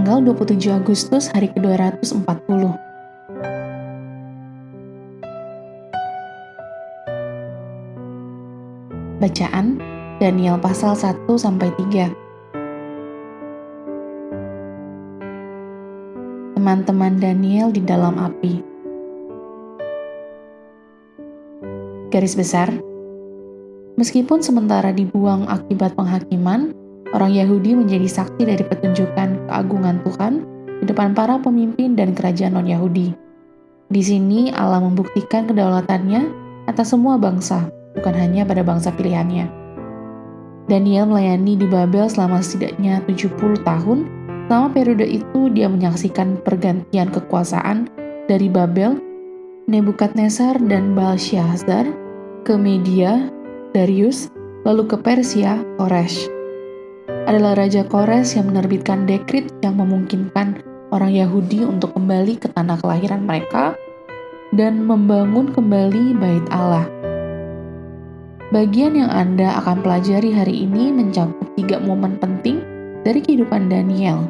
tanggal 27 Agustus hari ke-240. Bacaan Daniel pasal 1-3. Teman-teman Daniel di dalam api. Garis besar, meskipun sementara dibuang akibat penghakiman, orang Yahudi menjadi saksi dari pertunjukan keagungan Tuhan di depan para pemimpin dan kerajaan non-Yahudi. Di sini Allah membuktikan kedaulatannya atas semua bangsa, bukan hanya pada bangsa pilihannya. Daniel melayani di Babel selama setidaknya 70 tahun. Selama periode itu dia menyaksikan pergantian kekuasaan dari Babel, Nebukadnezar dan Belshazzar, ke Media, Darius, lalu ke Persia, Koresh. Adalah Raja Koresh yang menerbitkan dekrit yang memungkinkan orang Yahudi untuk kembali ke tanah kelahiran mereka dan membangun kembali Bait Allah. Bagian yang Anda akan pelajari hari ini mencakup 3 momen penting dari kehidupan Daniel: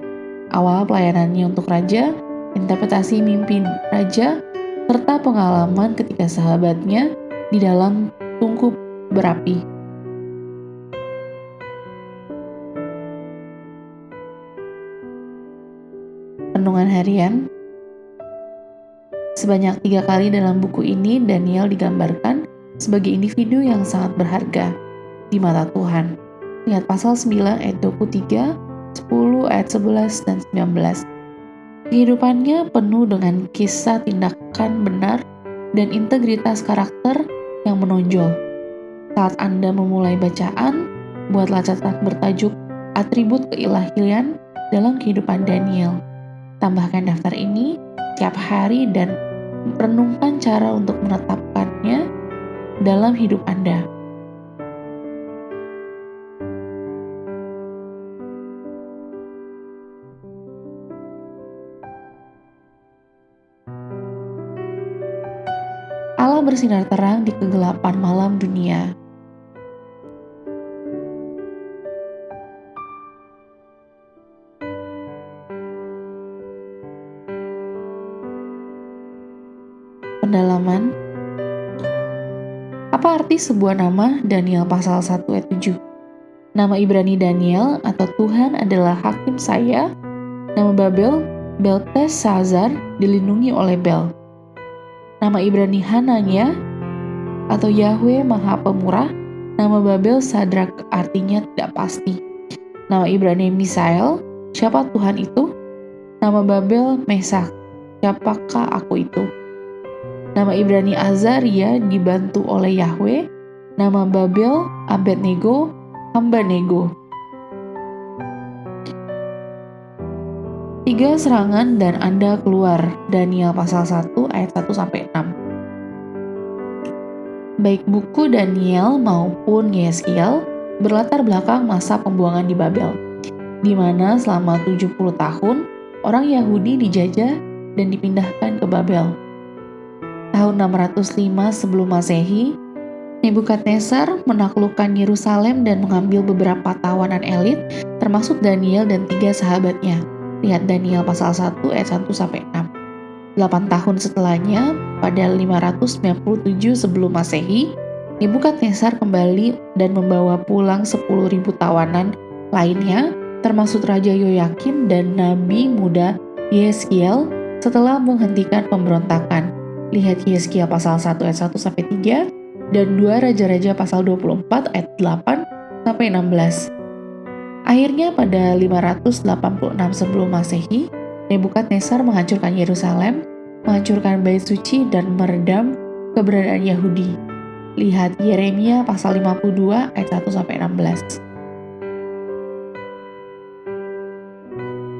awal pelayanannya untuk raja, interpretasi mimpi raja, serta pengalaman ketika sahabatnya di dalam tungku berapi. Renungan harian. Sebanyak 3 kali dalam buku ini Daniel digambarkan sebagai individu yang sangat berharga di mata Tuhan. Lihat pasal 9 ayat 23, 10 ayat 11 dan 19. Kehidupannya penuh dengan kisah tindakan benar dan integritas karakter yang menonjol. Saat Anda memulai bacaan, buatlah catatan bertajuk atribut keilahian dalam kehidupan Daniel. Tambahkan daftar ini tiap hari dan renungkan cara untuk menetapkannya dalam hidup Anda. Allah bersinar terang di kegelapan malam dunia. Pendalaman. Apa arti sebuah nama Daniel pasal 1 ayat 7? Nama Ibrani Daniel atau Tuhan adalah hakim saya. Nama Babel, Belteshazzar, dilindungi oleh Bel. Nama Ibrani Hananya atau Yahweh Maha Pemurah. Nama Babel Sadrak, artinya tidak pasti. Nama Ibrani Misael, siapa Tuhan itu? Nama Babel Mesak, siapakah aku itu? Nama Ibrani Azaria, dibantu oleh Yahweh. Nama Babel Abednego, hamba Nego. 3 serangan dan Anda keluar. Daniel pasal 1 ayat 1-6. Baik buku Daniel maupun Yeskiel berlatar belakang masa pembuangan di Babel, di mana selama 70 tahun orang Yahudi dijajah dan dipindahkan ke Babel. Tahun 605 sebelum Masehi, Nebukadnezar menaklukkan Yerusalem dan mengambil beberapa tawanan elit, termasuk Daniel dan 3 sahabatnya. Lihat Daniel pasal 1 ayat 1-6. 8 tahun setelahnya, pada 597 sebelum Masehi, Nebukadnezar kembali dan membawa pulang 10.000 tawanan lainnya, termasuk Raja Yoyakim dan Nabi muda Yeskiel setelah menghentikan pemberontakan. Lihat Yeskiel pasal 1 ayat 1-3 dan 2 Raja-Raja pasal 24 ayat 8-16. Akhirnya pada 586 sebelum Masehi, Nebukadnezar menghancurkan Yerusalem, menghancurkan Bait Suci dan meredam keberadaan Yahudi. Lihat Yeremia pasal 52 ayat 1-16.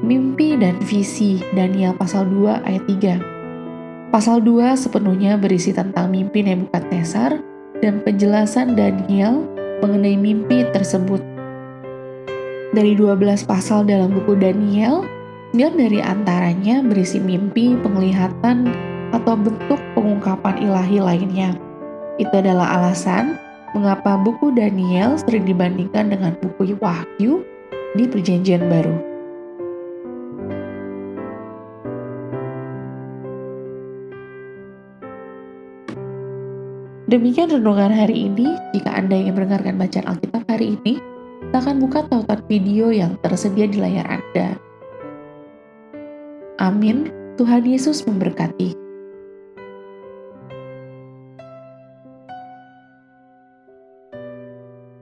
Mimpi dan visi Daniel pasal 2 ayat 3. Pasal 2 sepenuhnya berisi tentang mimpi Nebukadnezar dan penjelasan Daniel mengenai mimpi tersebut. Dari 12 pasal dalam buku Daniel, 9 dari antaranya berisi mimpi, penglihatan, atau bentuk pengungkapan ilahi lainnya. Itu adalah alasan mengapa buku Daniel sering dibandingkan dengan buku Wahyu di Perjanjian Baru. Demikian renungan hari ini. Jika Anda ingin mendengarkan bacaan Alkitab hari ini, silakan buka tautan video yang tersedia di layar Anda. Amin. Tuhan Yesus memberkati.